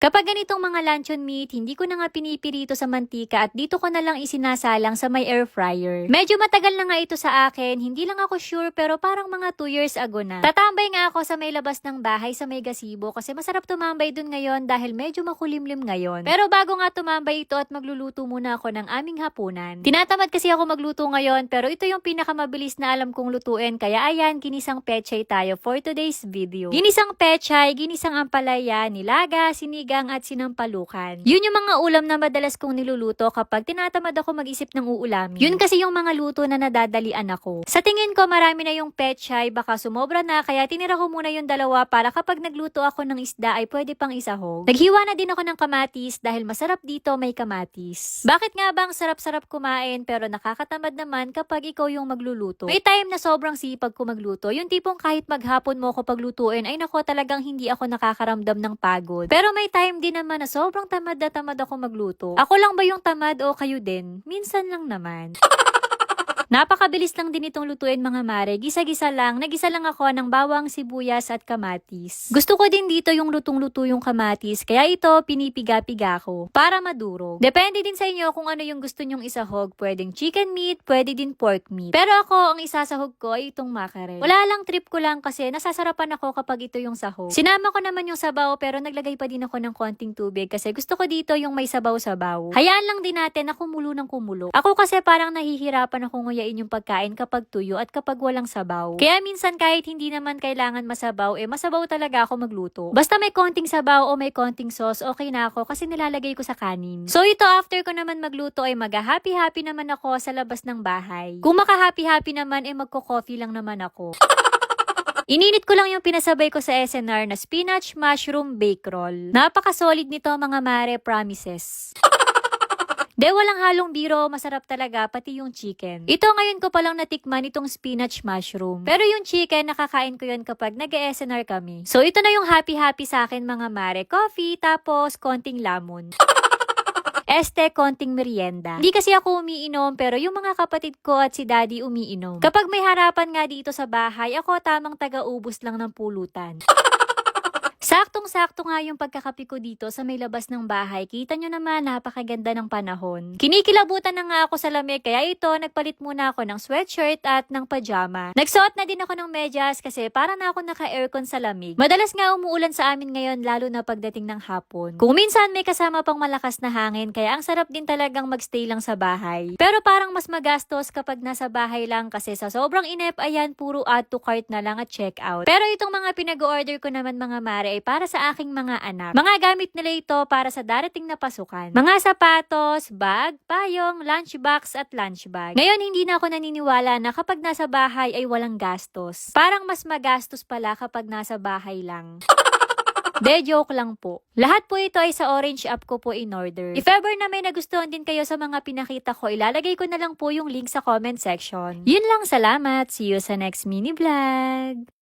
Kapag ganitong mga luncheon meat, hindi ko na nga pinipirito sa mantika at dito ko na lang isinasalang sa may air fryer. Medyo matagal na nga ito sa akin, hindi lang ako sure pero parang mga 2 years ago na. Tatambay nga ako sa may labas ng bahay sa may gazebo kasi masarap tumambay dun ngayon dahil medyo makulimlim ngayon. Pero bago nga tumambay ito at magluluto muna ako ng aming hapunan. Tinatamad kasi ako magluto ngayon pero ito yung pinakamabilis na alam kong lutuin kaya ayan, ginisang pechay tayo for today's video. Ginisang pechay, ginisang ampalaya, nilaga, sinigang at sinampalukan. Yun yung mga ulam na madalas kong niluluto kapag tinatamad ako mag-isip ng uulamin. Yun kasi yung mga luto na nadadalian ako. Sa tingin ko marami na yung pechay, baka sumobra na kaya tinira ko muna yung dalawa para kapag nagluto ako ng isda ay pwede pang isahog. Naghiwa na din ako ng kamatis dahil masarap dito may kamatis. Bakit nga bang sarap-sarap kumain pero nakakatamad naman kapag ikaw yung magluluto? May time na sobrang sipag ko magluto. Yung tipong kahit maghapon mo ako paglutuin ay nako talagang hindi ako nakakaramdam ng pagod. Pero may time din naman na sobrang tamad na tamad ako magluto. Ako lang ba yung tamad o kayo din? Minsan lang naman. Napakabilis lang din itong lutuin mga mare. Gisa-gisa lang. Nagisa lang ako ng bawang, sibuyas at kamatis. Gusto ko din dito yung lutong-luto yung kamatis. Kaya ito, pinipiga-piga ko. Para madurog. Depende din sa inyo kung ano yung gusto nyong isahog. Pwedeng chicken meat, pwede din pork meat. Pero ako, ang isasahog ko ay itong mackerel. Wala lang, trip ko lang kasi nasasarapan ako kapag ito yung sahog. Sinama ko naman yung sabaw pero naglagay pa din ako ng konting tubig kasi gusto ko dito yung may sabaw-sabaw. Hayaan lang din natin na kumulo ng kumulo. Ako kasi parang nahihirapan ako nguyain yung pagkain kapag tuyo at kapag walang sabaw. Kaya minsan kahit hindi naman kailangan masabaw, masabaw talaga ako magluto. Basta may konting sabaw o may konting sauce, okay na ako kasi nilalagay ko sa kanin. So ito, after ko naman magluto ay mag-happy-happy naman ako sa labas ng bahay. Kung maka-happy-happy naman, magko-coffee lang naman ako. Ininit ko lang yung pinasabay ko sa SNR na spinach mushroom bake roll. Napaka-solid nito mga mare, promises. De, walang halong biro, masarap talaga, pati yung chicken. Ito ngayon ko palang natikman itong spinach mushroom. Pero yung chicken, nakakain ko yun kapag nag-SNR kami. So ito na yung happy-happy sa akin mga mare. Coffee, tapos konting lamon. Konting merienda. Hindi kasi ako umiinom pero yung mga kapatid ko at si daddy umiinom. Kapag may harapan nga dito sa bahay, ako tamang taga-ubos lang ng pulutan. Saktong-sakto nga yung pagkakapi ko dito sa may labas ng bahay. Kita nyo naman, napakaganda ng panahon. Kinikilabutan na nga ako sa lamig, kaya ito, nagpalit muna ako ng sweatshirt at ng pajama. Nagsuot na din ako ng medyas kasi para na ako naka-aircon sa lamig. Madalas nga umuulan sa amin ngayon, lalo na pagdating ng hapon. Kung minsan may kasama pang malakas na hangin, kaya ang sarap din talagang magstay lang sa bahay. Pero parang mas magastos kapag nasa bahay lang kasi sa sobrang inip, ayan, puro add to cart na lang at check out. Pero itong mga pinag-order ko naman mga mare ay para sa aking mga anak. Mga gamit nila ito para sa darating na pasukan. Mga sapatos, bag, payong, lunchbox at lunchbag. Ngayon hindi na ako naniniwala na kapag nasa bahay ay walang gastos. Parang mas magastos pala kapag nasa bahay lang. De, joke lang po. Lahat po ito ay sa Orange app ko po in order. If ever na may nagustuhan din kayo sa mga pinakita ko, ilalagay ko na lang po yung link sa comment section. Yun lang, salamat. See you sa next mini vlog.